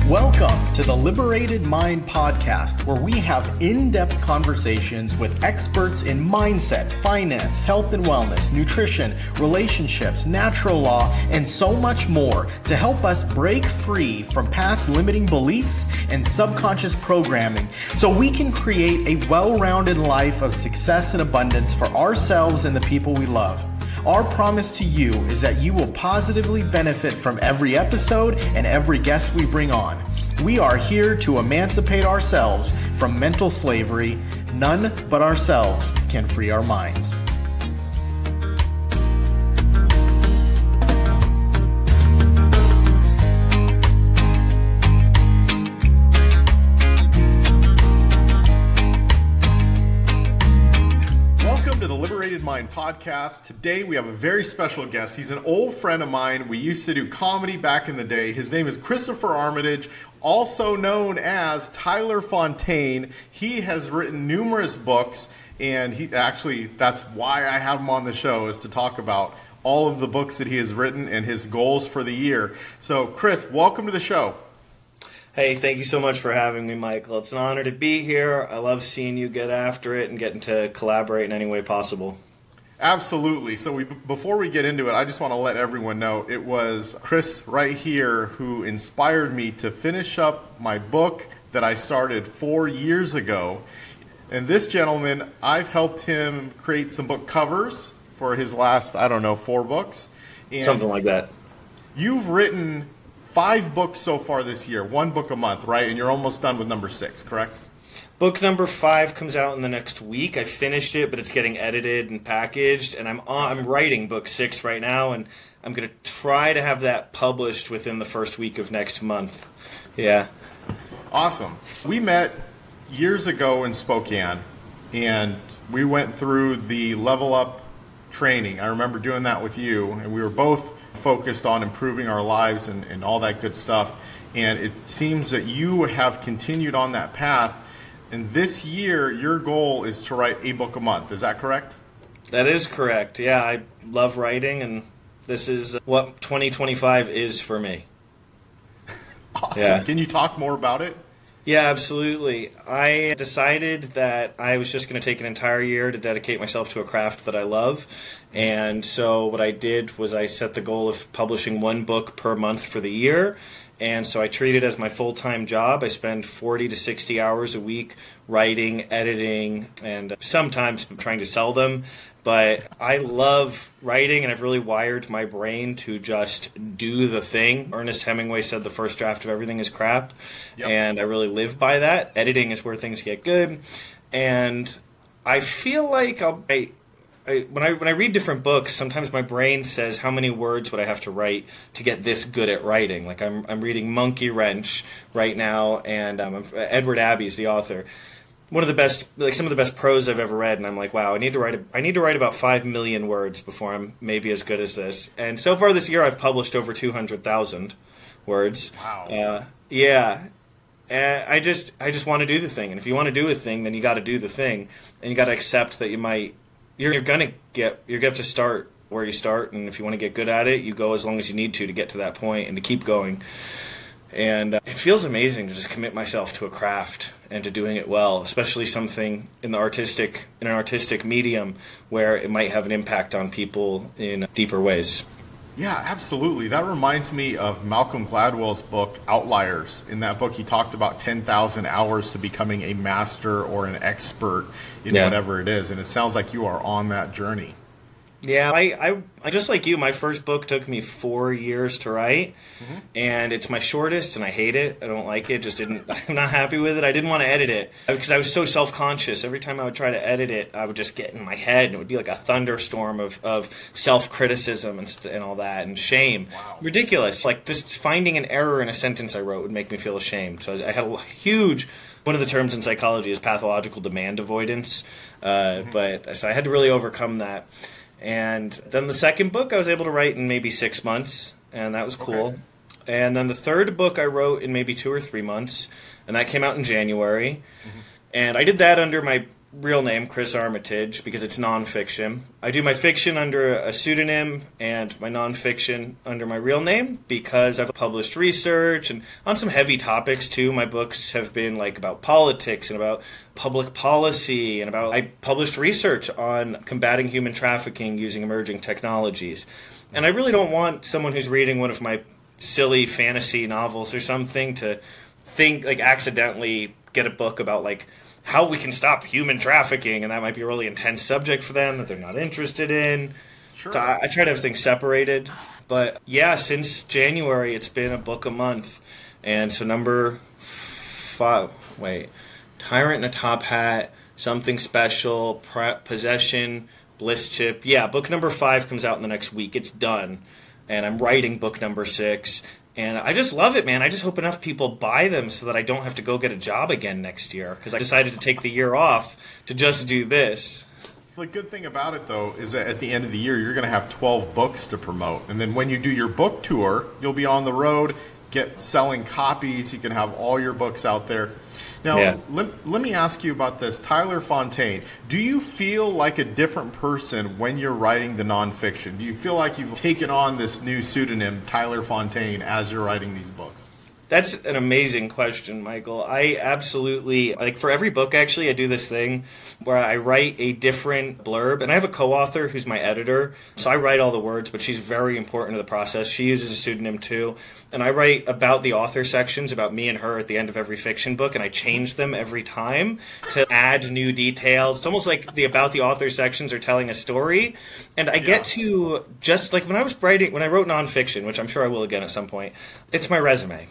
Welcome to the Liberated Mind podcast, where we have in-depth conversations with experts in mindset, finance, health and wellness, nutrition, relationships, natural law, and so much more to help us break free from past limiting beliefs and subconscious programming so we can create a well-rounded life of success and abundance for ourselves and the people we love. Our promise to you is that you will positively benefit from every episode and every guest we bring on. We are here to emancipate ourselves from mental slavery. None but ourselves can free our minds. Mind podcast. Today we have a very special guest. He's an old friend of mine. We used to do comedy back in the day. His name is Christopher Armitage, also known as Tyler Fontaine. He has written numerous books, and that's why I have him on the show, is to talk about all of the books that he has written and his goals for the year. So Chris, welcome to the show. Hey, thank you so much for having me, Michael. It's an honor to be here. I love seeing you get after it and getting to collaborate in any way possible. Absolutely. So before we get into it, I just want to let everyone know it was Chris right here who inspired me to finish up my book that I started 4 years ago. And this gentleman, I've helped him create some book covers for his last, 4 books. And something like that. You've written 5 books so far this year, 1 book a month, right? And you're almost done with number 6, correct? Book number 5 comes out in the next week. I finished it, but it's getting edited and packaged, and I'm writing book 6 right now, and I'm going to try to have that published within the first week of next month. Yeah. Awesome. We met years ago in Spokane, and we went through the Level Up training. I remember doing that with you, and we were both focused on improving our lives and all that good stuff. And it seems that you have continued on that path. And this year, your goal is to write a book a month. Is that correct? That is correct. Yeah, I love writing, and this is what 2025 is for me. Awesome. Yeah. Can you talk more about it? Yeah, absolutely. I decided that I was just going to take an entire year to dedicate myself to a craft that I love. And so what I did was I set the goal of publishing 1 book per month for the year. And so I treat it as my full-time job. I spend 40 to 60 hours a week writing, editing, and sometimes trying to sell them. But I love writing, and I've really wired my brain to just do the thing. Ernest Hemingway said the first draft of everything is crap, yep. And I really live by that. Editing is where things get good. And I feel like when I read different books, sometimes my brain says, how many words would I have to write to get this good at writing? Like I'm reading Monkey Wrench right now, and Edward Abbey's the author. One of the best, some of the best prose I've ever read, and I'm like, wow, I need to write about 5 million words before I'm maybe as good as this. And so far this year, I've published over 200,000 words. Wow. Yeah. And I just want to do the thing, and if you want to do a thing, then you got to do the thing, and you got to accept that you're going to have to start where you start, and if you want to get good at it, you go as long as you need to get to that point and to keep going. And it feels amazing to just commit myself to a craft and to doing it well, especially something in an artistic medium where it might have an impact on people in deeper ways. Yeah, absolutely. That reminds me of Malcolm Gladwell's book, Outliers. In that book, he talked about 10,000 hours to becoming a master or an expert in whatever it is. And it sounds like you are on that journey. Yeah, I just like you, my first book took me 4 years to write, and it's my shortest, and I hate it. I don't like it. I'm not happy with it. I didn't want to edit it because I was so self-conscious. Every time I would try to edit it, I would just get in my head, and it would be like a thunderstorm of self-criticism and all that, and shame. Wow. Ridiculous. Like just finding an error in a sentence I wrote would make me feel ashamed. So I had a huge... One of the terms in psychology is pathological demand avoidance, but so I had to really overcome that. And then the second book I was able to write in maybe 6 months, and that was cool. Okay. And then the third book I wrote in maybe 2 or 3 months, and that came out in January. And I did that under my real name, Chris Armitage, because it's nonfiction. I do my fiction under a pseudonym and my nonfiction under my real name because I've published research and on some heavy topics too. My books have been like about politics and about public policy and I published research on combating human trafficking using emerging technologies. And I really don't want someone who's reading one of my silly fantasy novels or something to think, like, accidentally get a book about, like, how we can stop human trafficking, and that might be a really intense subject for them that they're not interested in. Sure. So I try to have things separated. But, yeah, since January, it's been a book a month. And so number 5, Tyrant in a Top Hat, Something Special, Possession, Bliss Chip. Yeah, book number 5 comes out in the next week. It's done. And I'm writing book number 6. And I just love it, man. I just hope enough people buy them so that I don't have to go get a job again next year. Because I decided to take the year off to just do this. The good thing about it, though, is that at the end of the year, you're going to have 12 books to promote. And then when you do your book tour, you'll be on the road, selling copies. You can have all your books out there. Now, yeah. Let me ask you about this. Tyler Fontaine, do you feel like a different person when you're writing the nonfiction? Do you feel like you've taken on this new pseudonym, Tyler Fontaine, as you're writing these books? That's an amazing question, Michael. I absolutely, like, for every book, actually, I do this thing where I write a different blurb, and I have a co-author who's my editor, so I write all the words, but she's very important to the process. She uses a pseudonym, too, and I write about the author sections, about me and her at the end of every fiction book, and I change them every time to add new details. It's almost like the about the author sections are telling a story, and I get to, just like when I wrote nonfiction, which I'm sure I will again at some point, it's my resume.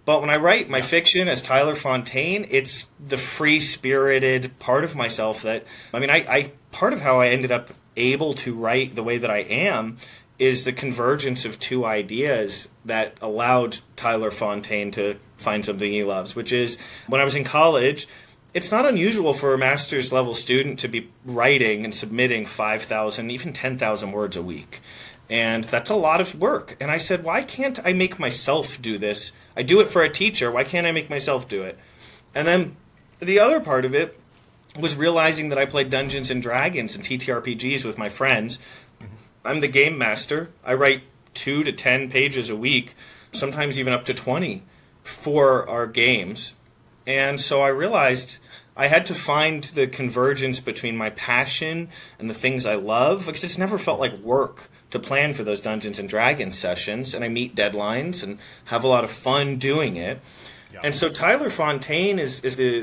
But when I write my fiction as Tyler Fontaine, it's the free-spirited part of myself that, I part of how I ended up able to write the way that I am is the convergence of two ideas that allowed Tyler Fontaine to find something he loves, which is when I was in college, it's not unusual for a master's level student to be writing and submitting 5,000, even 10,000 words a week. And that's a lot of work. And I said, why can't I make myself do this? I do it for a teacher. Why can't I make myself do it? And then the other part of it was realizing that I played Dungeons and Dragons and TTRPGs with my friends. I'm the game master. I write 2 to 10 pages a week, sometimes even up to 20 for our games. And so I realized I had to find the convergence between my passion and the things I love, because it's never felt like work to plan for those Dungeons and Dragons sessions, and I meet deadlines and have a lot of fun doing it. Yeah. And so Tyler Fontaine is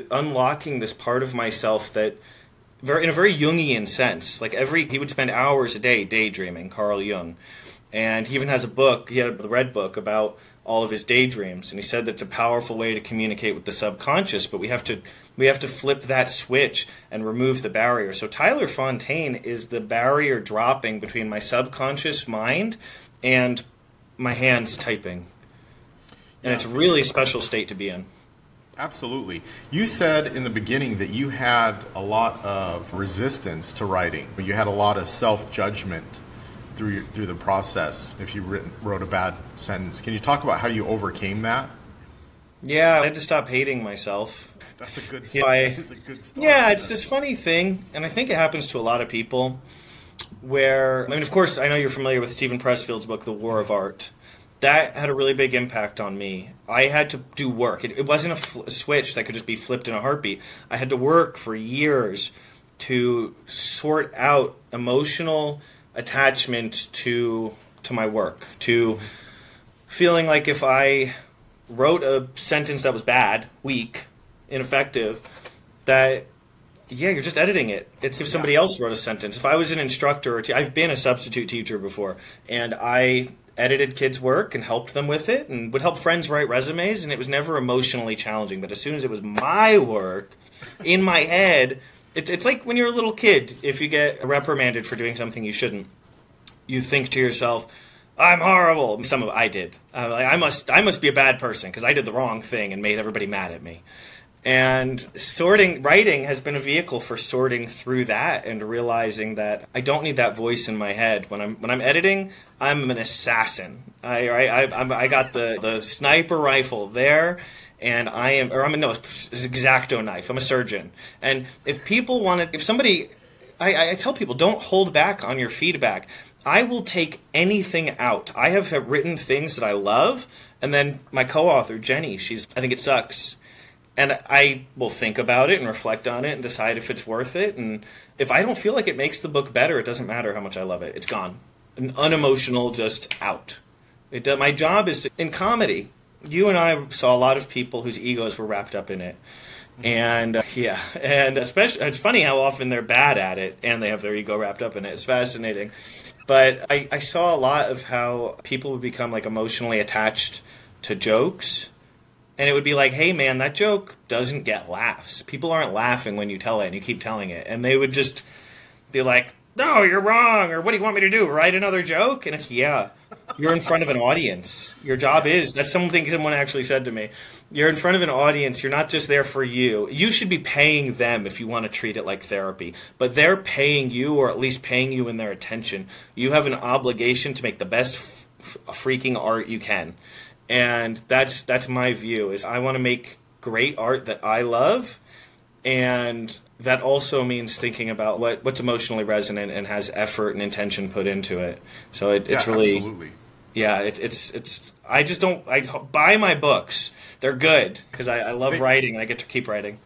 unlocking this part of myself that, in a very Jungian sense, like he would spend hours a day daydreaming, Carl Jung. And he even has a book, he had a red book about all of his daydreams, and he said that's a powerful way to communicate with the subconscious, but we have to flip that switch and remove the barrier. So Tyler Fontaine is the barrier dropping between my subconscious mind and my hands typing. And it's a really special state to be in. Absolutely. You said in the beginning that you had a lot of resistance to writing. You had a lot of self-judgment through the process if you wrote a bad sentence. Can you talk about how you overcame that? Yeah, I had to stop hating myself. That's a good story. Yeah, it's this funny thing, and I think it happens to a lot of people, where, of course, I know you're familiar with Stephen Pressfield's book, The War of Art. That had a really big impact on me. I had to do work. It wasn't a switch that could just be flipped in a heartbeat. I had to work for years to sort out emotional attachment to my work, to feeling like if I wrote a sentence that was bad, weak, ineffective, that, yeah, you're just editing it. It's if somebody else wrote a sentence. If I was an instructor, I've been a substitute teacher before, and I edited kids' work and helped them with it and would help friends write resumes, and it was never emotionally challenging. But as soon as it was my work, in my head, it's like when you're a little kid, if you get reprimanded for doing something you shouldn't, you think to yourself, I'm horrible. I did. I must be a bad person because I did the wrong thing and made everybody mad at me. And writing has been a vehicle for sorting through that and realizing that I don't need that voice in my head. When I'm editing, I'm an assassin. I got the sniper rifle there, and I'm an X-Acto knife. I'm a surgeon. And if people want to, if somebody, I tell people, don't hold back on your feedback. I will take anything out. I have written things that I love, and then my co-author, Jenny, I think it sucks. And I will think about it and reflect on it and decide if it's worth it. And if I don't feel like it makes the book better, it doesn't matter how much I love it. It's gone. An unemotional, just out. My job is in comedy. You and I saw a lot of people whose egos were wrapped up in it. And and especially, it's funny how often they're bad at it and they have their ego wrapped up in it. It's fascinating. But I saw a lot of how people would become like emotionally attached to jokes. And it would be like, hey, man, that joke doesn't get laughs. People aren't laughing when you tell it and you keep telling it. And they would just be like, no, you're wrong. Or what do you want me to do? Write another joke? And it's, yeah, you're in front of an audience. Your job is, that's something someone actually said to me. You're in front of an audience. You're not just there for you. You should be paying them if you want to treat it like therapy. But they're paying you, or at least paying you in their attention. You have an obligation to make the best freaking art you can. And that's my view, is I want to make great art that I love, and that also means thinking about what's emotionally resonant and has effort and intention put into it. So it's really, absolutely. Yeah, it's I buy my books. They're good because I love writing and I get to keep writing.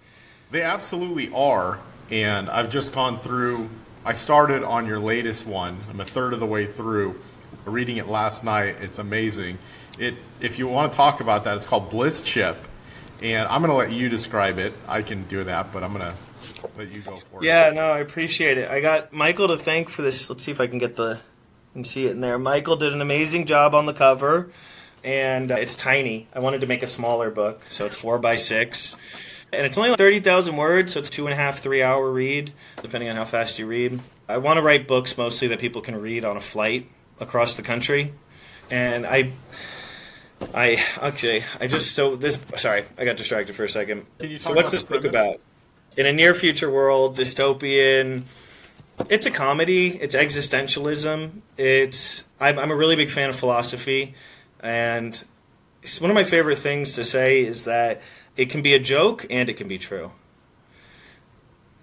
They absolutely are, and I've just gone through, I started on your latest one. I'm a third of the way through, reading it last night. It's amazing. If you want to talk about that, it's called Bliss Chip, and I'm going to let you describe it. I can do that, but I'm going to let you go for it. Yeah, no, I appreciate it. I got Michael to thank for this. Let's see if I can see it in there. Michael did an amazing job on the cover, and it's tiny. I wanted to make a smaller book, so it's 4x6. And it's only like 30,000 words, so it's 2.5, 3 hour read, depending on how fast you read. I want to write books mostly that people can read on a flight across the country. And sorry, I got distracted for a second. So what's this book about? In a near future world, dystopian, it's a comedy, it's existentialism, I'm a really big fan of philosophy, and one of my favorite things to say is that it can be a joke and it can be true.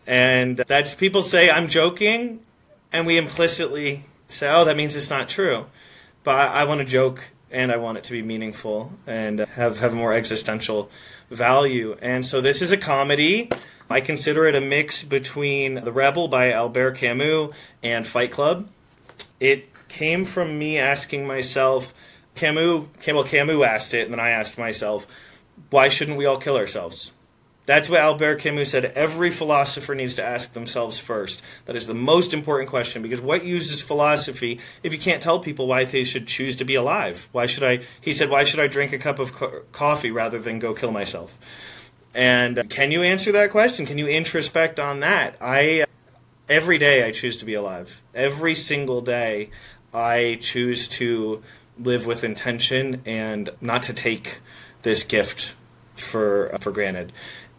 And that's, people say I'm joking, and we implicitly say, oh, that means it's not true. But I want to joke, and I want it to be meaningful and have a more existential value. And so this is a comedy. I consider it a mix between The Rebel by Albert Camus and Fight Club. It came from me asking myself, Camus asked it, and then I asked myself, why shouldn't we all kill ourselves? That's what Albert Camus said. Every philosopher needs to ask themselves first. That is the most important question, because what use is philosophy if you can't tell people why they should choose to be alive? He said, why should I drink a cup of coffee rather than go kill myself? And can you answer that question? Can you introspect on that? Every day I choose to be alive. Every single day I choose to live with intention and not to take this gift for granted.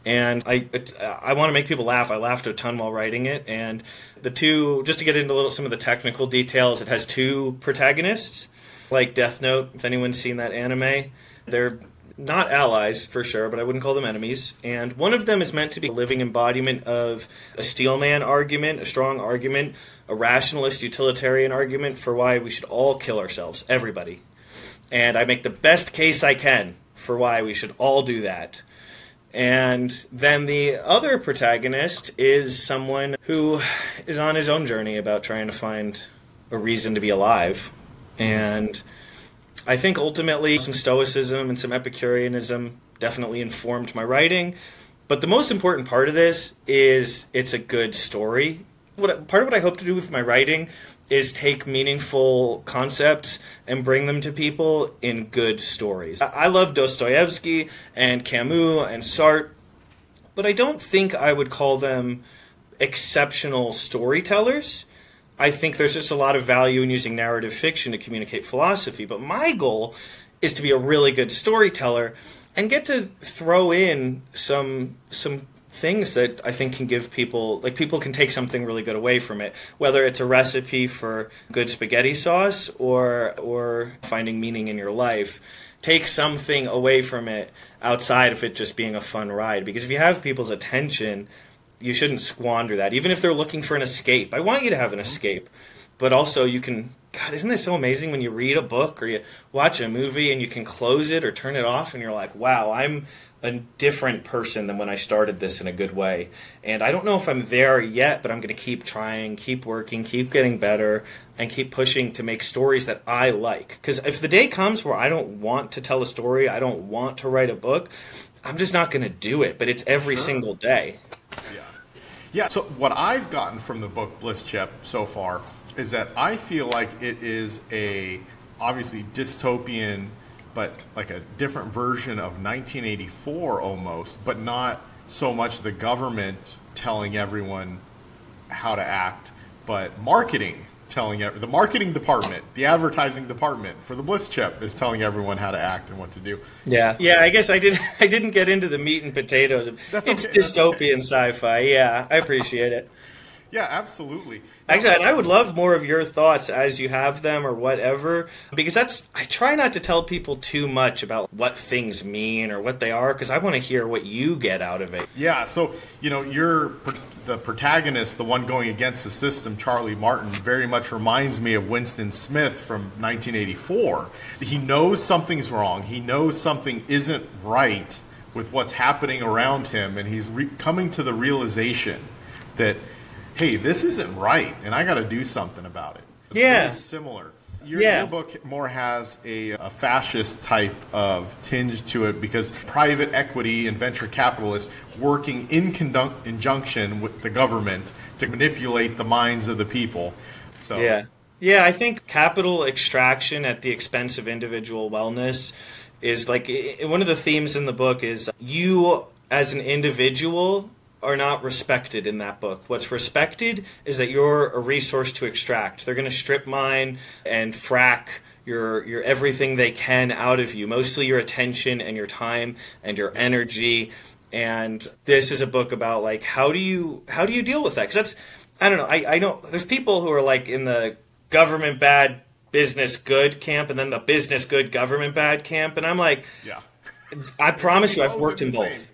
And I want to make people laugh. I laughed a ton while writing it. And just to get into some of the technical details, it has two protagonists, like Death Note, if anyone's seen that anime. They're not allies, for sure, but I wouldn't call them enemies. And one of them is meant to be a living embodiment of a steelman argument, a strong argument, a rationalist utilitarian argument for why we should all kill ourselves, everybody. And I make the best case I can for why we should all do that. And then the other protagonist is someone who is on his own journey about trying to find a reason to be alive. And I think ultimately some stoicism and some epicureanism definitely informed my writing. But the most important part of this is it's a good story. Part of what I hope to do with my writing is take meaningful concepts and bring them to people in good stories. I love Dostoevsky and Camus and Sartre, but I don't think I would call them exceptional storytellers. I think there's just a lot of value in using narrative fiction to communicate philosophy, but my goal is to be a really good storyteller and get to throw in some things that I think can give people, like people can take something really good away from it, whether it's a recipe for good spaghetti sauce or finding meaning in your life. Take something away from it outside of it just being a fun ride. Because if you have people's attention, you shouldn't squander that, even if they're looking for an escape. I want you to have an escape, but also you can, God, isn't it so amazing when you read a book or you watch a movie and you can close it or turn it off and you're like, wow, I'm a different person than when I started this in a good way. And I don't know if I'm there yet, but I'm going to keep trying, keep working, keep getting better, and keep pushing to make stories that I like. Because if the day comes where I don't want to tell a story, I don't want to write a book, I'm just not going to do it. But it's every single day. Yeah. So what I've gotten from the book Bliss Chip so far is that I feel like it is a obviously dystopian, but like a different version of 1984 almost, but not so much the government telling everyone how to act, but marketing telling the marketing department, the advertising department for the Bliss Chip is telling everyone how to act and what to do. Yeah, I guess I didn't get into the meat and potatoes. It's dystopian sci-fi. Yeah, I appreciate it. Yeah, absolutely. Actually, and I would love more of your thoughts as you have them or whatever, because I try not to tell people too much about what things mean or what they are, because I want to hear what you get out of it. Yeah, so, you're the protagonist, the one going against the system, Charlie Martin, very much reminds me of Winston Smith from 1984. He knows something's wrong. He knows something isn't right with what's happening around him, and he's coming to the realization that, hey, this isn't right, and I got to do something about it. It's very similar. Your book more has a fascist type of tinge to it because private equity and venture capitalists working in conjunction with the government to manipulate the minds of the people. So yeah, I think capital extraction at the expense of individual wellness is like one of the themes in the book is you as an individual are not respected in that book. What's respected is that you're a resource to extract. They're going to strip mine and frack your everything they can out of you, mostly your attention and your time and your energy. And this is a book about like how do you deal with that? Because that's, I don't know, I know there's people who are like in the government bad, business good camp, and then the business good, government bad camp, and I'm like, I promise you, I've worked in both.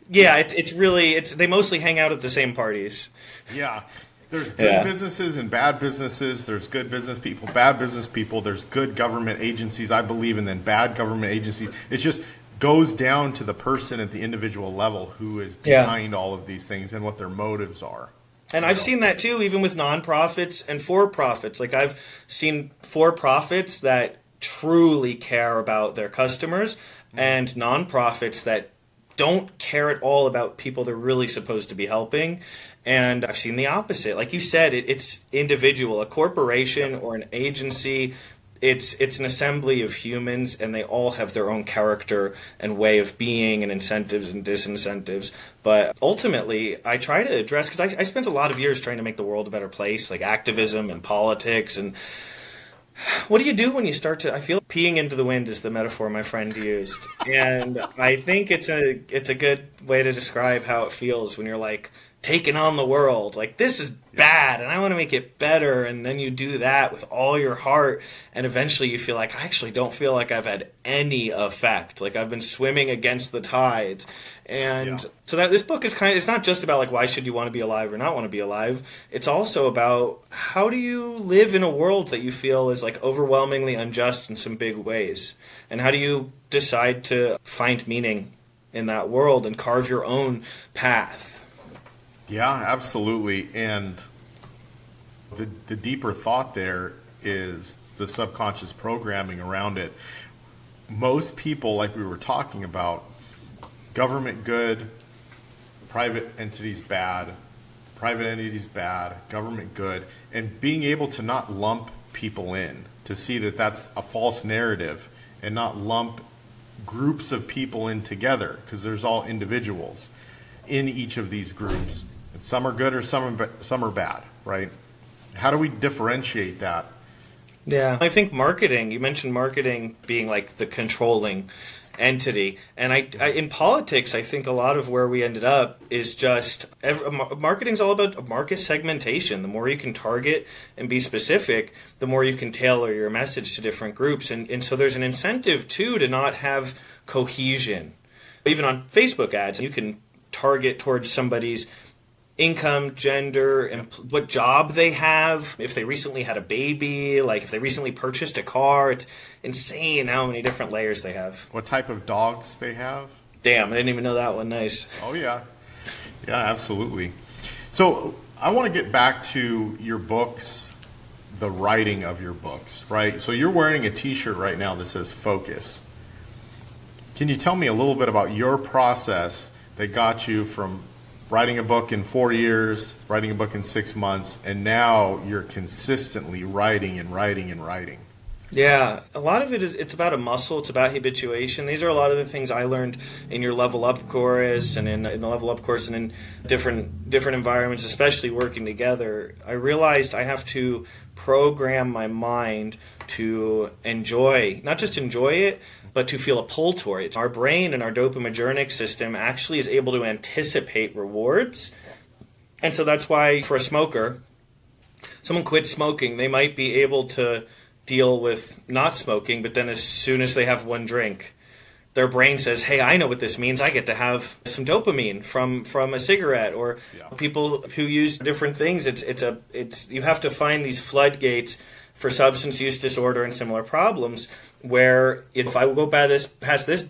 Yeah, it's really they mostly hang out at the same parties. Yeah. There's good businesses and bad businesses. There's good business people, bad business people. There's good government agencies, I believe, and then bad government agencies. It just goes down to the person at the individual level who is behind all of these things and what their motives are. And I've seen that too, even with nonprofits and for-profits. Like I've seen for-profits that truly care about their customers and nonprofits that don't care at all about people they're really supposed to be helping. And I've seen the opposite. Like you said, it's individual. A corporation or an agency, it's an assembly of humans, and they all have their own character and way of being and incentives and disincentives. But ultimately, I try to address, because I spent a lot of years trying to make the world a better place, like activism and politics. And what do you do when you start to, I feel peeing into the wind is the metaphor my friend used. And I think it's a good way to describe how it feels when you're like taking on the world. Like, this is bad and I want to make it better. And then you do that with all your heart. And eventually you feel like, I actually don't feel like I've had any effect. Like I've been swimming against the tides. And so that this book is it's not just about like, why should you want to be alive or not want to be alive? It's also about how do you live in a world that you feel is like overwhelmingly unjust in some big ways? And how do you decide to find meaning in that world and carve your own path? Yeah, absolutely. And the deeper thought there is the subconscious programming around it. Most people, like we were talking about, government good, private entities bad, private entities bad, government good, and being able to not lump people in, to see that that's a false narrative and not lump groups of people in together, because there's all individuals in each of these groups. And some are good or some are bad, right? How do we differentiate that? Yeah, I think marketing, you mentioned marketing being like the controlling entity. And I in politics, I think a lot of where we ended up is just marketing's all about market segmentation. The more you can target and be specific, the more you can tailor your message to different groups. And so there's an incentive too to not have cohesion. Even on Facebook ads, you can target towards somebody's income, gender, and what job they have, if they recently had a baby, like if they recently purchased a car. It's insane how many different layers they have. What type of dogs they have. Damn, I didn't even know that one. Nice. Oh, yeah. Yeah, absolutely. So I want to get back to your books, the writing of your books, right? So you're wearing a t-shirt right now that says Focus. Can you tell me a little bit about your process that got you from writing a book in 4 years, writing a book in 6 months, and now you're consistently writing and writing and writing? Yeah, a lot of it's about a muscle. It's about habituation. These are a lot of the things I learned in your level up course and in the level up course and in different environments, especially working together. I realized I have to program my mind to enjoy, not just enjoy it, but to feel a pull toward it. Our brain and our dopaminergic system actually is able to anticipate rewards. And so that's why for a smoker, someone quits smoking, they might be able to deal with not smoking, but then as soon as they have one drink, their brain says, hey, I know what this means. I get to have some dopamine from a cigarette. Or people who use different things, it's you have to find these floodgates for substance use disorder and similar problems where if I go past this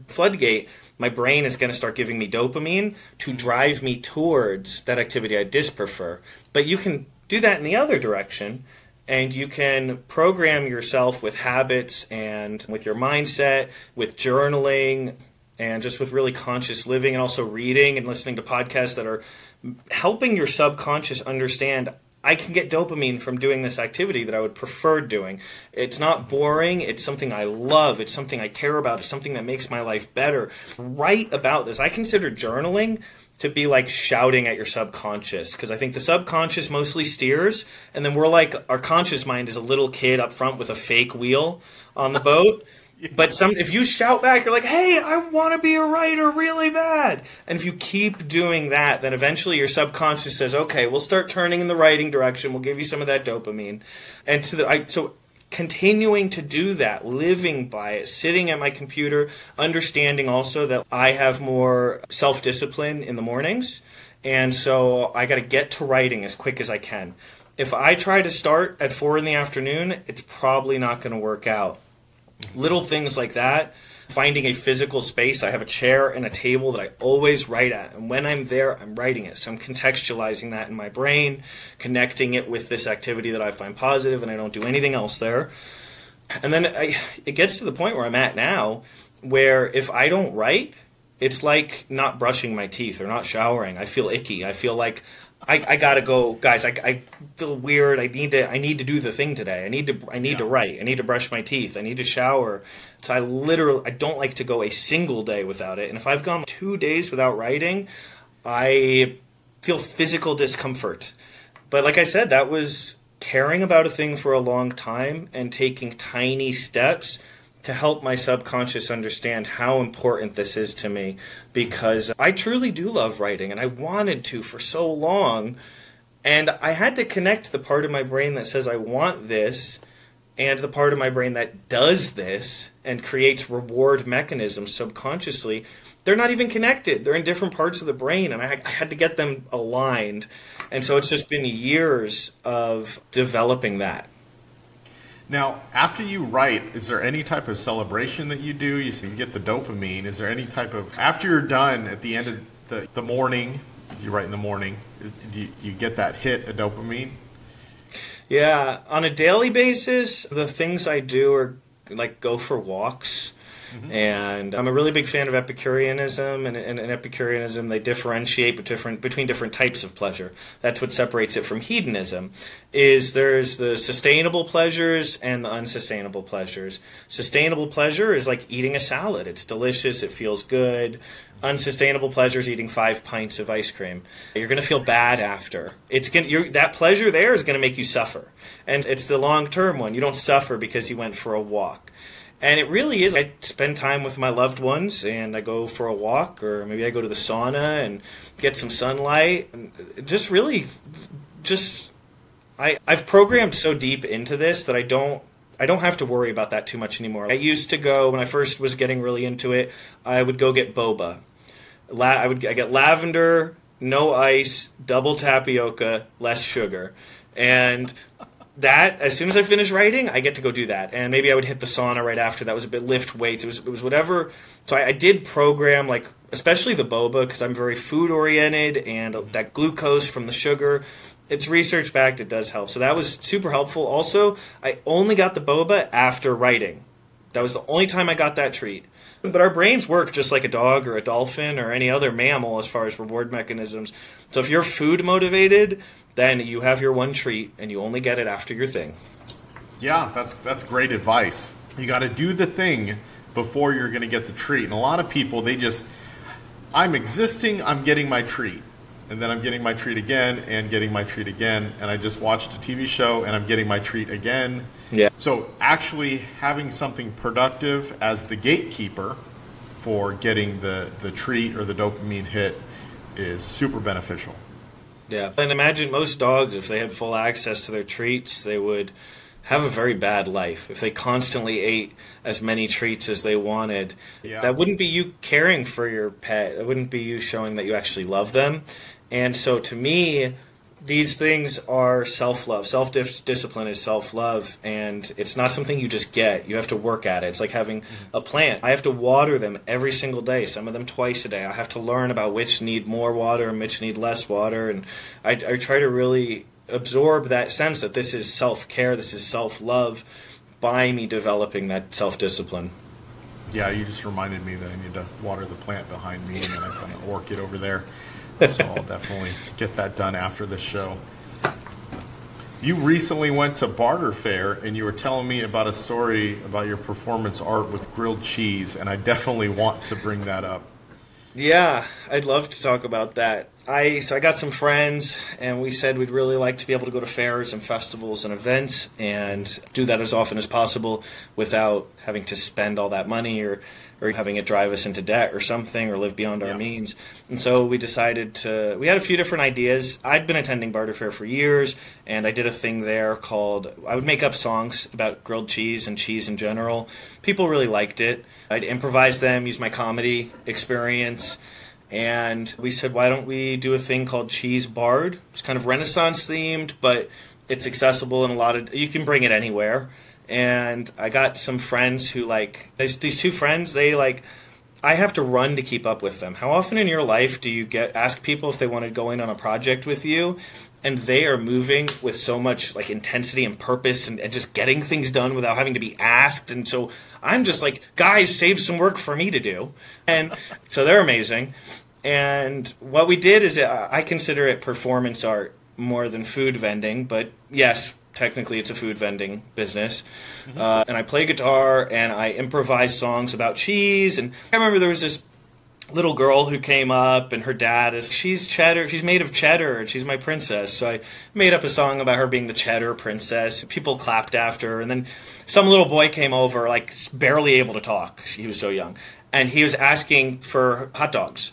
floodgate, my brain is going to start giving me dopamine to drive me towards that activity I disprefer. But you can do that in the other direction. And you can program yourself with habits and with your mindset, with journaling, and just with really conscious living, and also reading and listening to podcasts that are helping your subconscious understand, I can get dopamine from doing this activity that I would prefer doing. It's not boring. It's something I love. It's something I care about. It's something that makes my life better. Write about this. I consider journaling to be like shouting at your subconscious, because I think the subconscious mostly steers, and then we're like, our conscious mind is a little kid up front with a fake wheel on the boat. But if you shout back, you're like, hey, I want to be a writer really bad. And if you keep doing that, then eventually your subconscious says, okay, we'll start turning in the writing direction. We'll give you some of that dopamine. And so continuing to do that, living by it, sitting at my computer, understanding also that I have more self-discipline in the mornings, and so I got to get to writing as quick as I can. If I try to start at 4 in the afternoon, it's probably not going to work out. Little things like that. Finding a physical space. I have a chair and a table that I always write at. And when I'm there, I'm writing it. So I'm contextualizing that in my brain, connecting it with this activity that I find positive, and I don't do anything else there. And then it gets to the point where I'm at now, where if I don't write, it's like not brushing my teeth or not showering. I feel icky. I feel like I gotta go, guys. I feel weird. I need to do the thing today. I need to write. I need to brush my teeth. I need to shower. So I don't like to go a single day without it. And if I've gone 2 days without writing, I feel physical discomfort. But like I said, that was caring about a thing for a long time and taking tiny steps to help my subconscious understand how important this is to me, because I truly do love writing, and I wanted to for so long, and I had to connect the part of my brain that says I want this and the part of my brain that does this and creates reward mechanisms subconsciously. They're not even connected. They're in different parts of the brain, and I had to get them aligned. And so it's just been years of developing that. Now, after you write, is there any type of celebration that you do? You say you get the dopamine. Is there any type of, after you're done at the end of the morning, you write in the morning, do you get that hit of dopamine? Yeah, on a daily basis, the things I do are like go for walks. Mm-hmm. And I'm a really big fan of Epicureanism, and in Epicureanism they differentiate between different types of pleasure. That's what separates it from hedonism, is there's the sustainable pleasures and the unsustainable pleasures. Sustainable pleasure is like eating a salad. It's delicious, it feels good. Unsustainable pleasure is eating 5 pints of ice cream. You're going to feel bad after. That pleasure there is going to make you suffer. And it's the long-term one. You don't suffer because you went for a walk. And it really is. I spend time with my loved ones, and I go for a walk, or maybe I go to the sauna and get some sunlight. And just really, I've programmed so deep into this that I don't have to worry about that too much anymore. I used to go, when I first was getting really into it, I would go get boba. I get lavender, no ice, double tapioca, less sugar. And that, as soon as I finish writing, I get to go do that. And maybe I would hit the sauna right after. That was a bit lift weights. It was whatever. So I did program, like, especially the boba, because I'm very food-oriented, and that glucose from the sugar, it's research-backed. It does help. So that was super helpful. Also, I only got the boba after writing. That was the only time I got that treat. But our brains work just like a dog or a dolphin or any other mammal as far as reward mechanisms. So if you're food motivated, then you have your one treat and you only get it after your thing. Yeah, that's great advice. You got to do the thing before you're going to get the treat. And a lot of people, I'm existing, I'm getting my treat. And then I'm getting my treat again and getting my treat again. And I just watched a TV show and I'm getting my treat again. Yeah. So actually having something productive as the gatekeeper for getting the treat or the dopamine hit is super beneficial. Yeah. And imagine most dogs, if they had full access to their treats, they would have a very bad life. If they constantly ate as many treats as they wanted, that wouldn't be you caring for your pet. It wouldn't be you showing that you actually love them. And so to me, these things are self-love. Self-discipline is self-love, and it's not something you just get. You have to work at it. It's like having a plant. I have to water them every single day, some of them twice a day. I have to learn about which need more water and which need less water, and I try to really absorb that sense that this is self-care, this is self-love, by me developing that self-discipline. Yeah, you just reminded me that I need to water the plant behind me, and then I've got an orchid over there. So I'll definitely get that done after the show. You recently went to Barter Fair, and you were telling me about a story about your performance art with grilled cheese, and I definitely want to bring that up. Yeah, I'd love to talk about that. So I got some friends, and we said we'd really like to be able to go to fairs and festivals and events and do that as often as possible without having to spend all that money or having it drive us into debt or something or live beyond our means. And so we decided we had a few different ideas. I'd been attending Barter Fair for years, and I did a thing there called, I would make up songs about grilled cheese and cheese in general. People really liked it. I'd improvise them, use my comedy experience. And we said, why don't we do a thing called Cheese Bard? It's kind of Renaissance themed, but it's accessible in you can bring it anywhere. And I got some friends who these two friends, I have to run to keep up with them. How often in your life do you ask people if they want to go in on a project with you, and they are moving with so much intensity and purpose and just getting things done without having to be asked? And so I'm just like, guys, save some work for me to do. And so they're amazing. And what we did is, I consider it performance art more than food vending, but yes, technically it's a food vending business. Mm-hmm. And I play guitar and I improvise songs about cheese. And I remember there was this little girl who came up, and her dad she's made of cheddar, and she's my princess. So I made up a song about her being the cheddar princess. People clapped after her, and then some little boy came over, barely able to talk. He was so young. And he was asking for hot dogs.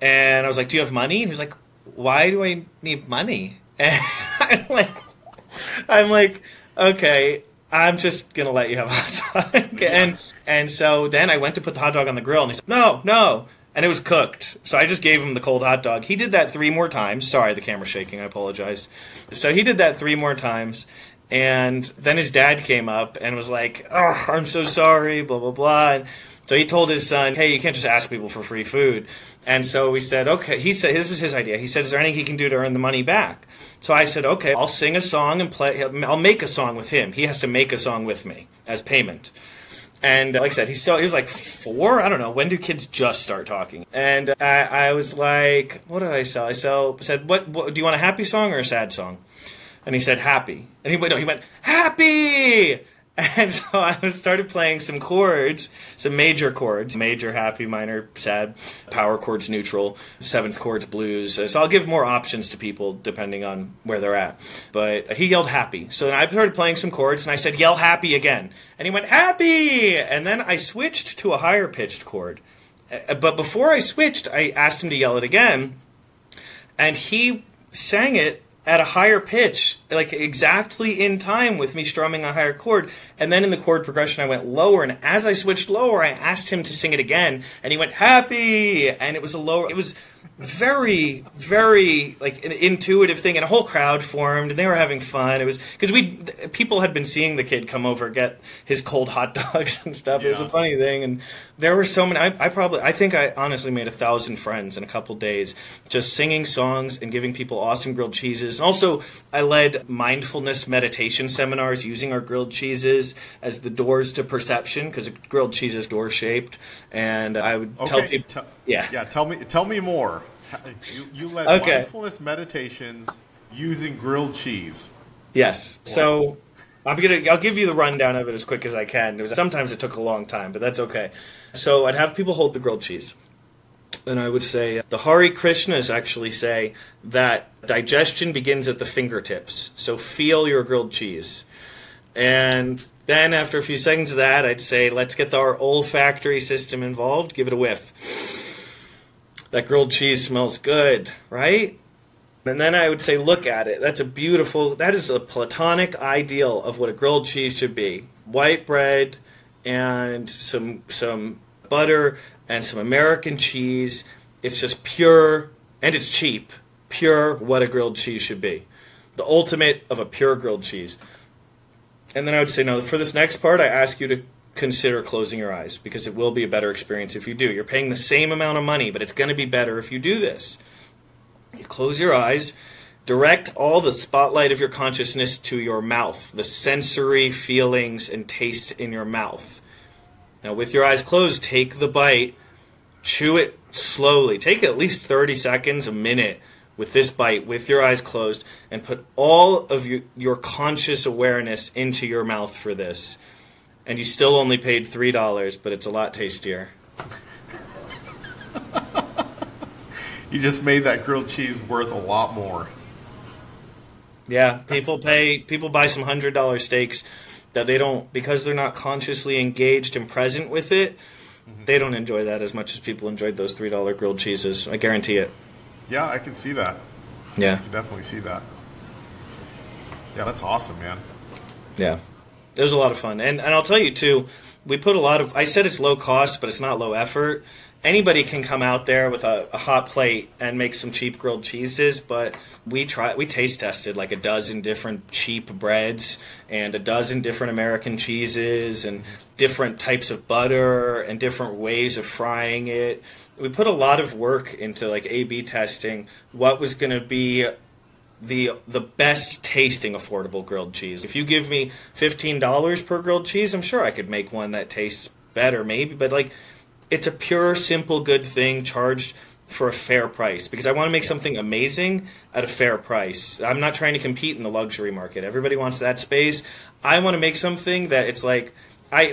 And I was like, do you have money? And he was like, why do I need money? And I'm like, okay, I'm just going to let you have a hot dog. And so then I went to put the hot dog on the grill, and he said, no. And it was cooked. So I just gave him the cold hot dog. He did that 3 more times. Sorry, the camera's shaking. I apologize. So he did that 3 more times. And then his dad came up and was like, oh, I'm so sorry, blah, blah, blah. And so he told his son, hey, you can't just ask people for free food. And so we said, okay. He said, this was his idea. He said, is there anything he can do to earn the money back? So I said, okay, I'll sing a song and I'll make a song with him. He has to make a song with me as payment. And like I said, he was like 4. I don't know. When do kids just start talking? And I was like, what did I sell? I said, what do you want, a happy song or a sad song? And he said, happy. And he went, happy! And so I started playing some chords, some major chords, major, happy, minor, sad, power chords, neutral, seventh chords, blues. So I'll give more options to people depending on where they're at. But he yelled happy. So then I started playing some chords and I said, yell happy again. And he went, happy! And then I switched to a higher pitched chord. But before I switched, I asked him to yell it again. And he sang it at a higher pitch, like exactly in time with me strumming a higher chord. And then in the chord progression, I went lower. And as I switched lower, I asked him to sing it again. And he went, happy! And it was a lower, it was very, very like an intuitive thing. And a whole crowd formed and they were having fun. It was, because people had been seeing the kid come over, get his cold hot dogs and stuff. Yeah. It was a funny thing. And there were so many, I think I honestly made 1,000 friends in a couple days, just singing songs and giving people awesome grilled cheeses. And also, I led mindfulness meditation seminars using our grilled cheeses as the doors to perception, because a grilled cheese is door-shaped. And I would tell people... Tell me more. You led mindfulness meditations using grilled cheese. Yes. So I'll give you the rundown of it as quick as I can. Sometimes it took a long time, but that's okay. So I'd have people hold the grilled cheese. And I would say, the Hare Krishnas actually say that digestion begins at the fingertips. So feel your grilled cheese. And then after a few seconds of that, I'd say, let's get our olfactory system involved. Give it a whiff. That grilled cheese smells good, right? And then I would say, look at it. That is a platonic ideal of what a grilled cheese should be. White bread and some butter and some American cheese. It's just pure, and it's cheap. Pure what a grilled cheese should be. The ultimate of a pure grilled cheese. And then I would say, no, for this next part, I ask you to consider closing your eyes, because it will be a better experience if you do. You're paying the same amount of money, but it's going to be better if you do this. You close your eyes, direct all the spotlight of your consciousness to your mouth, the sensory feelings and taste in your mouth. Now, with your eyes closed, take the bite, chew it slowly. Take at least 30 seconds, a minute, with this bite, with your eyes closed, and put all of your conscious awareness into your mouth for this. And you still only paid $3, but it's a lot tastier. You just made that grilled cheese worth a lot more. Yeah, people buy some $100 steaks that they don't, because they're not consciously engaged and present with it, they don't enjoy that as much as people enjoyed those $3 grilled cheeses. I guarantee it. Yeah, I can see that. Yeah. I can definitely see that. Yeah, that's awesome, man. Yeah. It was a lot of fun. And I'll tell you, too, we put a lot of... I said it's low cost, but it's not low effort. Anybody can come out there with a hot plate and make some cheap grilled cheeses, but we taste tested like a dozen different cheap breads and a dozen different American cheeses and different types of butter and different ways of frying it. We put a lot of work into like A/B testing what was going to be the best tasting affordable grilled cheese. If you give me $15 per grilled cheese, I'm sure I could make one that tastes better maybe, but like it's a pure, simple, good thing charged for a fair price, because I want to make something amazing at a fair price. I'm not trying to compete in the luxury market. Everybody wants that space. I want to make something that it's like,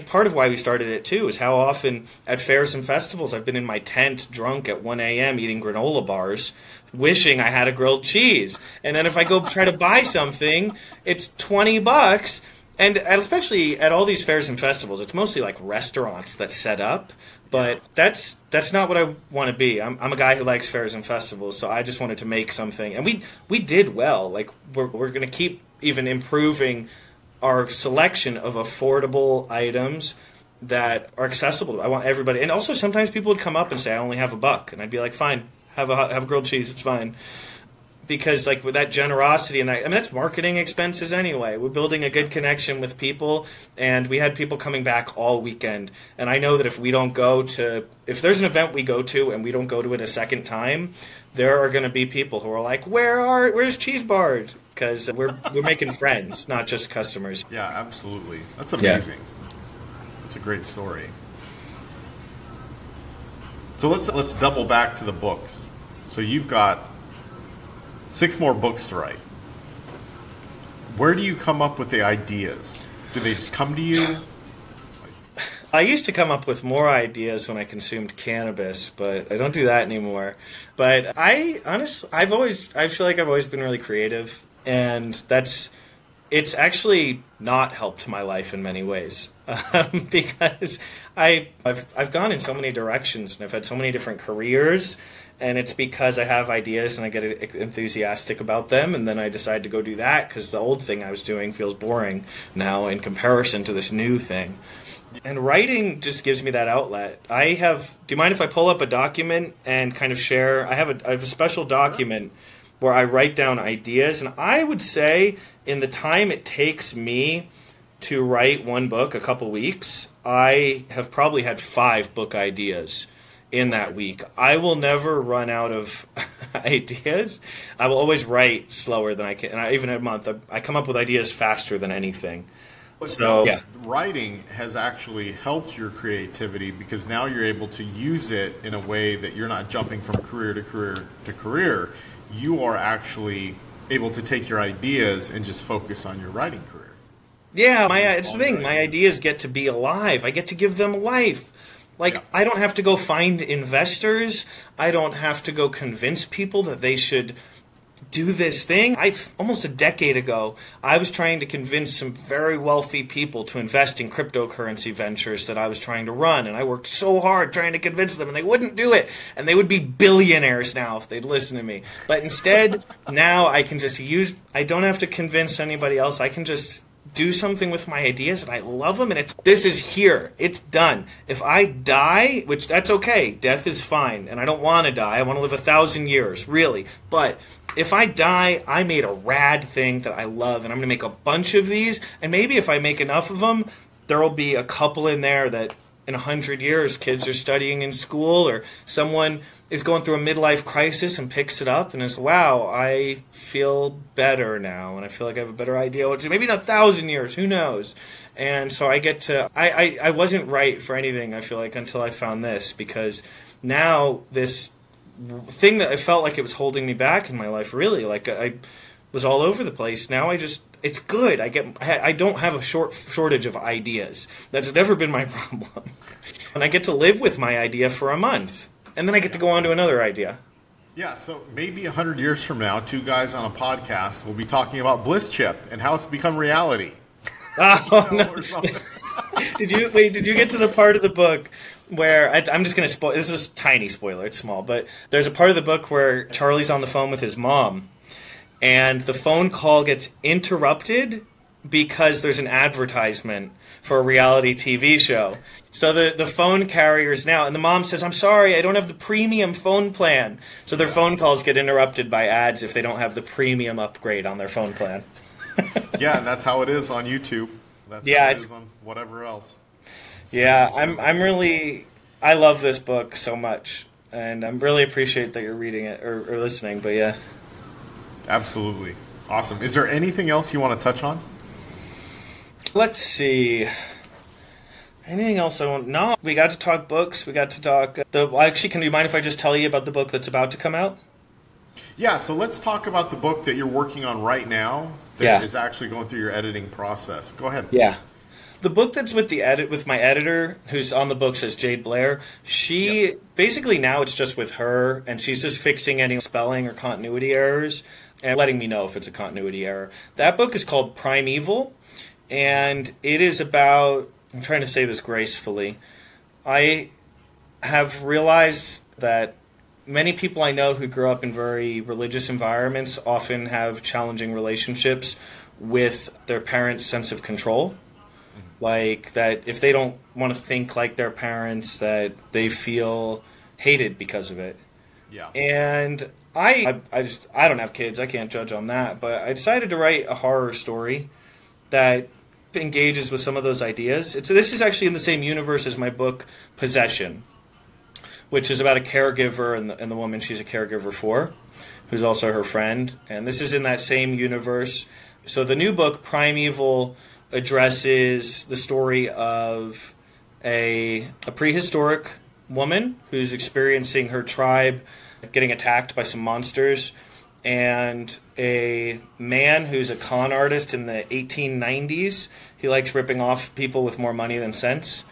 part of why we started it too is how often at fairs and festivals I've been in my tent drunk at 1 a.m. eating granola bars, wishing I had a grilled cheese. And then if I go try to buy something, it's $20. And especially at all these fairs and festivals, it's mostly like restaurants that set up. But that's not what I want to be. I'm a guy who likes fairs and festivals, so I just wanted to make something. And we did well. Like we're going to keep even improving our selection of affordable items that are accessible. I want everybody. And also sometimes people would come up and say, I only have $1. And I'd be like, fine, have a grilled cheese. It's fine. Because like with that generosity and that, I mean, that's marketing expenses anyway. We're building a good connection with people, and we had people coming back all weekend. And I know that if there's an event we go to and we don't go to it a second time, there are going to be people who are like, where's Cheese Bard? Because we're making friends, not just customers. Yeah, absolutely. That's amazing. Yeah. That's a great story. So let's double back to the books. So you've got 6 more books to write. Where do you come up with the ideas? Do they just come to you? I used to come up with more ideas when I consumed cannabis, but I don't do that anymore. But I feel like I've always been really creative, and it's actually not helped my life in many ways, because I've gone in so many directions, and I've had so many different careers, and it's because I have ideas and I get enthusiastic about them, and then I decide to go do that because the old thing I was doing feels boring now in comparison to this new thing. And writing just gives me that outlet. Do you mind if I pull up a document and kind of share? I have a special document where I write down ideas, and I would say in the time it takes me to write one book, a couple weeks, I have probably had 5 book ideas in that week. I will never run out of ideas. I will always write slower than I can. And even in a month, I come up with ideas faster than anything. So yeah. Writing has actually helped your creativity because now you're able to use it in a way that you're not jumping from career to career to career. You are actually able to take your ideas and just focus on your writing career. Yeah, it's the thing. My ideas get to be alive. I get to give them life. I don't have to go find investors. I don't have to go convince people that they should do this thing. Almost a decade ago, I was trying to convince some very wealthy people to invest in cryptocurrency ventures that I was trying to run, and I worked so hard trying to convince them, and they wouldn't do it, and they would be billionaires now if they'd listen to me. But instead, now I can just I don't have to convince anybody else. I can just do something with my ideas, and I love them, and this is here. It's done. If I die, which that's okay, death is fine, and I don't want to die. I want to live 1,000 years, really. But if I die, I made a rad thing that I love, and I'm going to make a bunch of these, and maybe if I make enough of them, there will be a couple in there that in 100 years kids are studying in school, or someone is going through a midlife crisis and picks it up and is, wow, I feel better now, and I feel like I have a better idea what to do. Maybe in 1,000 years, who knows? And so I get to, I wasn't right for anything, I feel like, until I found this, because now this thing that I felt like it was holding me back in my life, really, like I was all over the place. Now it's good. I don't have a shortage of ideas. That's never been my problem. And I get to live with my idea for a month. And then I get to go on to another idea. Yeah, so maybe 100 years from now, 2 guys on a podcast will be talking about Bliss Chip and how it's become reality. Oh, no. Did you get to the part of the book where, I'm just going to spoil, this is a tiny spoiler, it's small, but there's a part of the book where Charlie's on the phone with his mom, and the phone call gets interrupted because there's an advertisement for a reality TV show. So the phone carriers now, and the mom says, I'm sorry, I don't have the premium phone plan. So their phone calls get interrupted by ads if they don't have the premium upgrade on their phone plan. Yeah, and that's how it is on YouTube. That's how it is on whatever else. So I love this book so much, and I really appreciate that you're reading it or listening, but yeah. Absolutely. Awesome. Is there anything else you want to touch on? Let's see. Anything else I want? No, we got to talk books. We got to talk. Actually, can you mind if I just tell you about the book that's about to come out? Yeah, so let's talk about the book that you're working on right now that is actually going through your editing process. Go ahead. Yeah. The book that's with my editor, who's on the book, says Jade Blair. She basically now it's just with her, and she's just fixing any spelling or continuity errors and letting me know if it's a continuity error. That book is called Primeval, and it is about, I'm trying to say this gracefully, I have realized that many people I know who grew up in very religious environments often have challenging relationships with their parents' sense of control. Like that if they don't want to think like their parents, that they feel hated because of it. Yeah. And I don't have kids. I can't judge on that. But I decided to write a horror story that engages with some of those ideas. This is actually in the same universe as my book Possession, which is about a caregiver and the woman she's a caregiver for, who's also her friend. And this is in that same universe. So the new book, Primeval, addresses the story of a prehistoric woman who's experiencing her tribe getting attacked by some monsters, and a man who's a con artist in the 1890s. He likes ripping off people with more money than sense.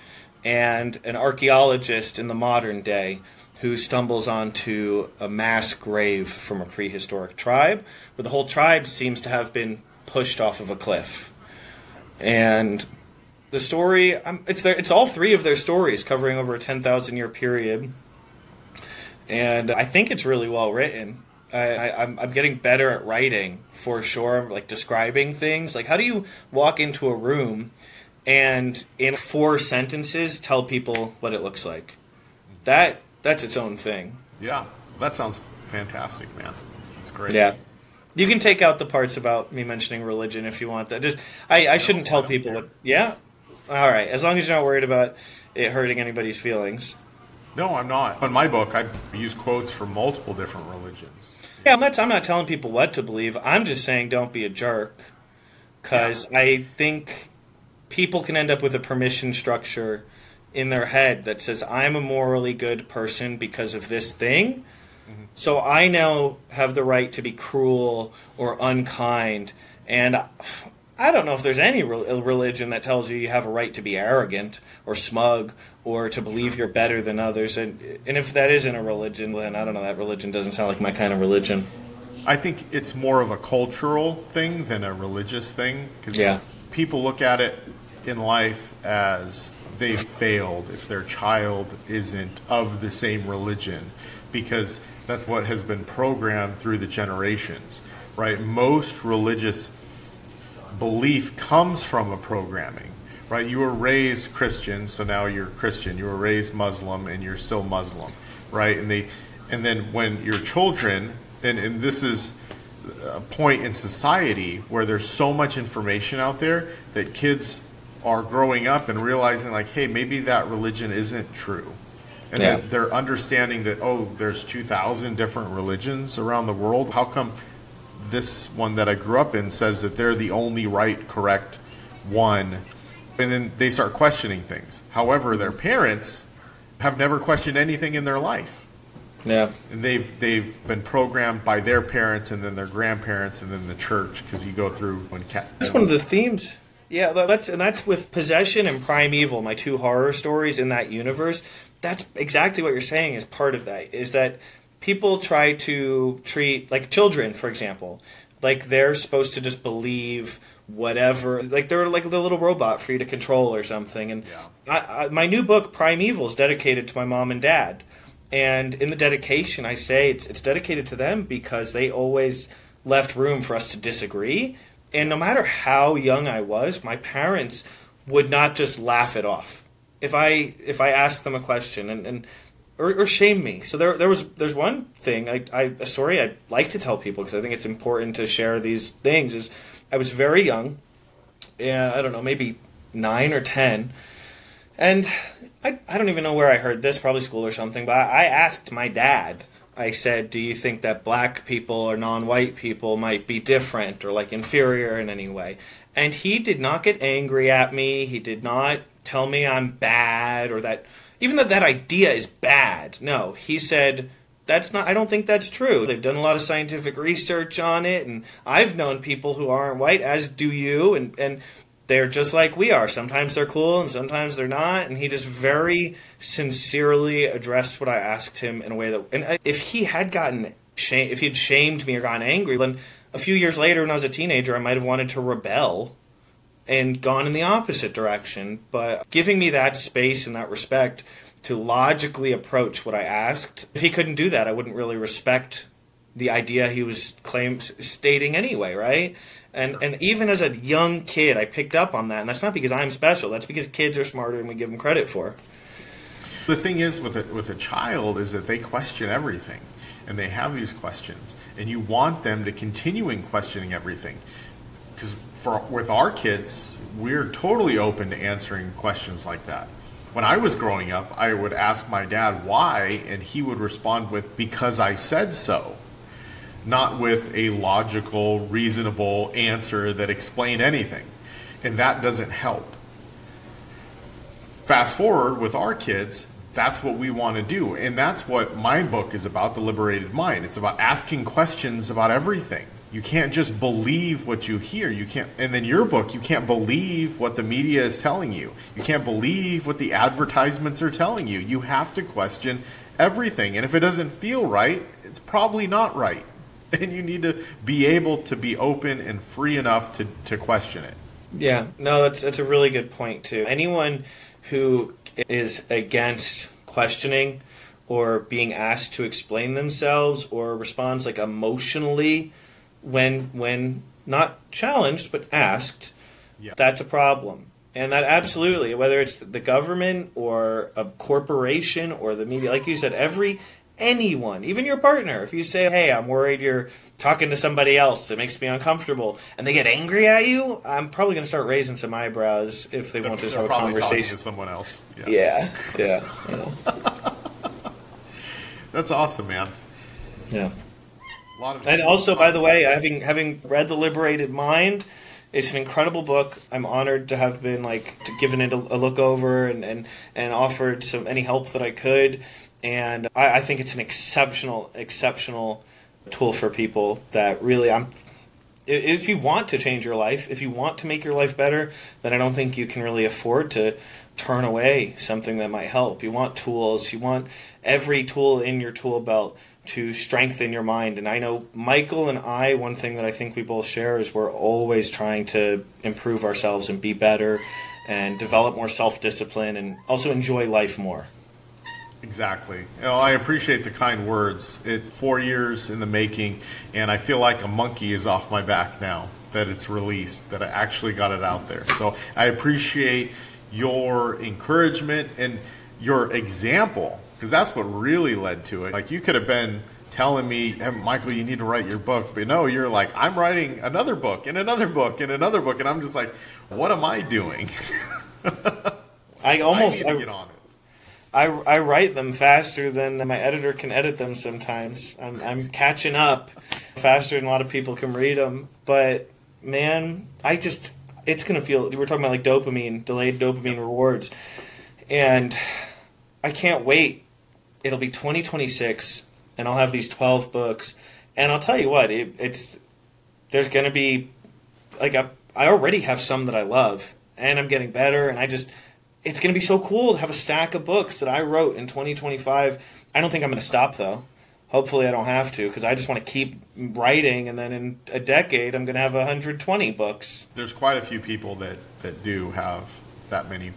And an archaeologist in the modern day who stumbles onto a mass grave from a prehistoric tribe, where the whole tribe seems to have been pushed off of a cliff. And the story, it's all three of their stories covering over a 10,000-year period. And I think it's really well written. I'm getting better at writing, for sure, like describing things. Like, how do you walk into a room and in 4 sentences tell people what it looks like? That's its own thing. Yeah, that sounds fantastic, man. That's great. Yeah. You can take out the parts about me mentioning religion if you want that. Just I shouldn't tell people what... Yeah? All right. As long as you're not worried about it hurting anybody's feelings. No, I'm not. In my book, I use quotes from multiple different religions. Yeah, I'm not telling people what to believe. I'm just saying don't be a jerk. Because I think people can end up with a permission structure in their head that says, I'm a morally good person because of this thing. Mm-hmm. So I now have the right to be cruel or unkind. And I don't know if there's any religion that tells you have a right to be arrogant or smug or to believe you're better than others. And if that isn't a religion, then I don't know, that religion doesn't sound like my kind of religion. I think it's more of a cultural thing than a religious thing. Because people look at it in life as they've failed if their child isn't of the same religion, because that's what has been programmed through the generations, right? Most religious belief comes from a programming, right? You were raised Christian, so now you're Christian. You were raised Muslim, and you're still Muslim, right? And then when your children, and this is a point in society where there's so much information out there that kids are growing up and realizing, like, hey, maybe that religion isn't true. And then they're understanding that, oh, there's 2,000 different religions around the world. How come this one that I grew up in says that they're the only right, correct one? And then they start questioning things. However, their parents have never questioned anything in their life. Yeah. And they've been programmed by their parents and then their grandparents and then the church, because you go through when That's one of the themes. Yeah, that's with Possession and Primeval, my 2 horror stories in that universe. That's exactly what you're saying is part of that, is that people try to treat, like children, for example, like they're supposed to just believe whatever, like they're like the little robot for you to control or something. And my new book, Primeval, is dedicated to my mom and dad. And in the dedication, I say it's dedicated to them because they always left room for us to disagree. And no matter how young I was, my parents would not just laugh it off if I asked them a question or shame me. So there's one thing, a story I'd like to tell people because I think it's important to share these things. Is I was very young, I don't know, maybe 9 or 10, and I don't even know where I heard this, probably school or something. But I asked my dad. I said, do you think that black people or non-white people might be different or like inferior in any way? And he did not get angry at me. He did not tell me I'm bad or that, even though that idea is bad. No, he said, I don't think that's true. They've done a lot of scientific research on it. And I've known people who aren't white, as do you. And they're just like we are. Sometimes they're cool and sometimes they're not. And he just very sincerely addressed what I asked him in a way that... And if he had if he had shamed me or gotten angry, then a few years later when I was a teenager, I might have wanted to rebel and gone in the opposite direction. But giving me that space and that respect to logically approach what I asked, if he couldn't do that, I wouldn't really respect the idea he was stating anyway, right? And even as a young kid, I picked up on that. And that's not because I'm special. That's because kids are smarter than we give them credit for. The thing is with a child is that they question everything. And they have these questions. And you want them to continuing questioning everything. Because with our kids, we're totally open to answering questions like that. When I was growing up, I would ask my dad why, and he would respond with, because I said so. Not with a logical, reasonable answer that explained anything. And that doesn't help. Fast forward with our kids, that's what we want to do. And that's what my book is about, The Liberated Mind. It's about asking questions about everything. You can't just believe what you hear. You can't, and then your book, you can't believe what the media is telling you. You can't believe what the advertisements are telling you. You have to question everything. And if it doesn't feel right, it's probably not right. And you need to be able to be open and free enough to question it. Yeah, no, that's a really good point, too. Anyone who is against questioning or being asked to explain themselves or responds like emotionally when not challenged but asked, that's a problem. And that absolutely, whether it's the government or a corporation or the media, like you said, anyone, even your partner, if you say, hey, I'm worried you're talking to somebody else, it makes me uncomfortable, and they get angry at you, I'm probably going to start raising some eyebrows if they want to have a conversation. Talking to someone else. Yeah. That's awesome, man. Yeah. And also, by the way, having read The Liberated Mind, it's an incredible book. I'm honored to have been given it a look over and offered any help that I could. And I think it's an exceptional tool for people that really if you want to change your life, if you want to make your life better, then I don't think you can really afford to turn away something that might help. You want tools. You want every tool in your tool belt to strengthen your mind. And I know Michael and I, one thing that I think we both share is we're always trying to improve ourselves and be better and develop more self-discipline and also enjoy life more. Exactly. I appreciate the kind words. 4 years in the making, and I feel like a monkey is off my back now that it's released, that I actually got it out there. So I appreciate your encouragement and your example, because that's what really led to it. Like, you could have been telling me, hey, Michael, you need to write your book. But no, you're like, I'm writing another book and another book and another book. And I'm just like, what am I doing? I need to get on it. I write them faster than my editor can edit them sometimes. I'm catching up faster than a lot of people can read them. But, man, it's going to feel, we're talking about like dopamine, delayed dopamine rewards. And I can't wait. It'll be 2026, and I'll have these 12 books. And I'll tell you what, there's going to be, I already have some that I love, and I'm getting better, and it's going to be so cool to have a stack of books that I wrote in 2025. I don't think I'm going to stop, though. Hopefully I don't have to, because I just want to keep writing, and then in a decade I'm going to have 120 books. There's quite a few people that do have that many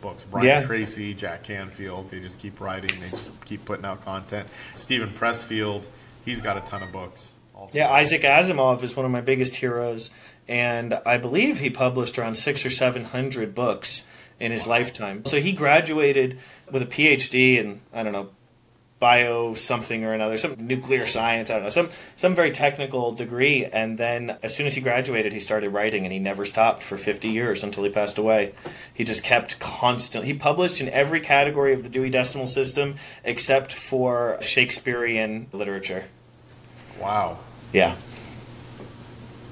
books. Brian Tracy, Jack Canfield, they just keep writing. They just keep putting out content. Stephen Pressfield, he's got a ton of books also. Yeah, Isaac Asimov is one of my biggest heroes, and I believe he published around 600 or 700 books in his lifetime. So he graduated with a PhD in, I don't know, bio something or another, some nuclear science, I don't know, some very technical degree, and then as soon as he graduated, he started writing, and he never stopped for 50 years until he passed away. He just kept constantly. He published in every category of the Dewey Decimal System except for Shakespearean literature. Wow. Yeah.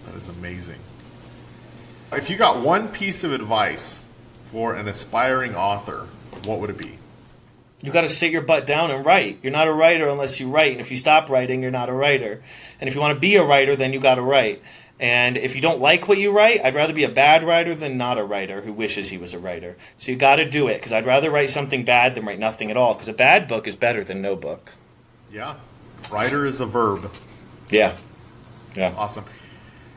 That is amazing. If you got one piece of advice for an aspiring author, what would it be? You got to sit your butt down and write. You're not a writer unless you write, and if you stop writing, you're not a writer. And if you want to be a writer, then you got to write. And if you don't like what you write, I'd rather be a bad writer than not a writer who wishes he was a writer. So you got to do it, because I'd rather write something bad than write nothing at all, because a bad book is better than no book. Yeah. Writer is a verb. Yeah. Awesome.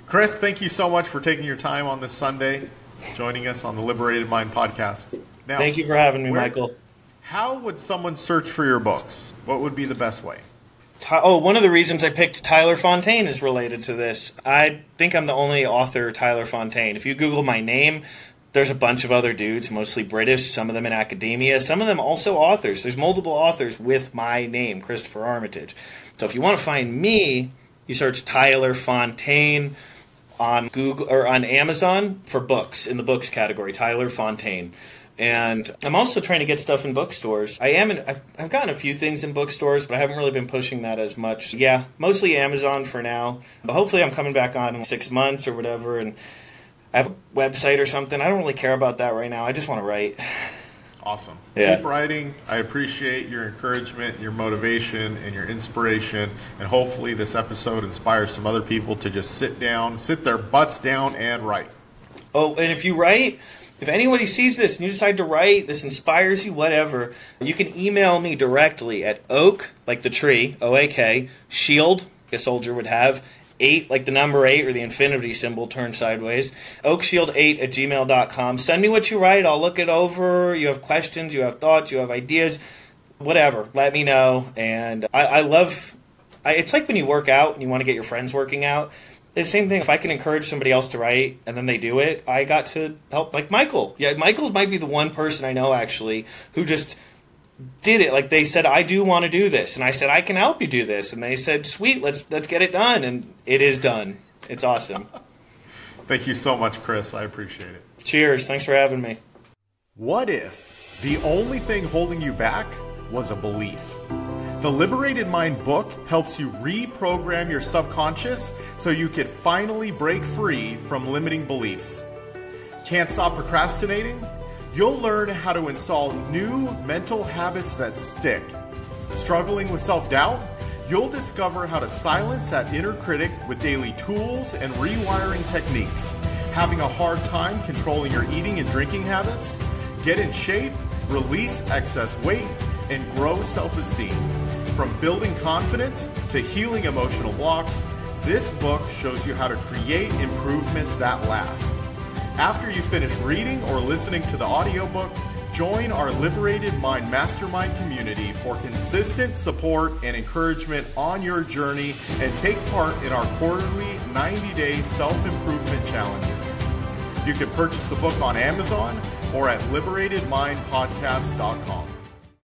Chris, thank you so much for taking your time on this Sunday, joining us on the Liberated Mind podcast. Now, thank you for having me, Michael. How would someone search for your books? What would be the best way? One of the reasons I picked Tyler Fontaine is related to this. I think I'm the only author, Tyler Fontaine. If you Google my name, there's a bunch of other dudes, mostly British, some of them in academia, some of them also authors. There's multiple authors with my name, Christopher Armitage. So if you want to find me, you search Tyler Fontaine on Google or on Amazon for books, in the books category, Tyler Fontaine. And I'm also trying to get stuff in bookstores. I've gotten a few things in bookstores, but I haven't really been pushing that as much. Yeah, mostly Amazon for now. But hopefully I'm coming back on in 6 months or whatever, and I have a website or something. I don't really care about that right now. I just want to write. Awesome. Yeah. Keep writing. I appreciate your encouragement, your motivation, and your inspiration. And hopefully this episode inspires some other people to just sit their butts down and write. Oh, and if you write, if anybody sees this and you decide to write, this inspires you, whatever, you can email me directly at oak, like the tree, O-A-K, shield, a soldier would have, 8, like the number 8 or the infinity symbol turned sideways, oakshield8@gmail.com. Send me what you write. I'll look it over. You have questions, you have thoughts, you have ideas, whatever. Let me know. And I love, it's like when you work out and you want to get your friends working out. It's the same thing. If I can encourage somebody else to write and then they do it, I got to help. Like Michael. Yeah, Michael's might be the one person I know actually who just did it. Like they said, I do want to do this, and I said I can help you do this, and they said, sweet, let's get it done, and it is done. It's awesome. Thank you so much, Chris. I appreciate it. Cheers. Thanks for having me. What if the only thing holding you back was a belief? The Liberated Mind book helps you reprogram your subconscious so you could finally break free from limiting beliefs. Can't stop procrastinating? You'll learn how to install new mental habits that stick. Struggling with self-doubt? You'll discover how to silence that inner critic with daily tools and rewiring techniques. Having a hard time controlling your eating and drinking habits? Get in shape, release excess weight, and grow self-esteem. From building confidence to healing emotional blocks, this book shows you how to create improvements that last. After you finish reading or listening to the audiobook, join our Liberated Mind Mastermind community for consistent support and encouragement on your journey, and take part in our quarterly 90-day self-improvement challenges. You can purchase the book on Amazon or at liberatedmindpodcast.com.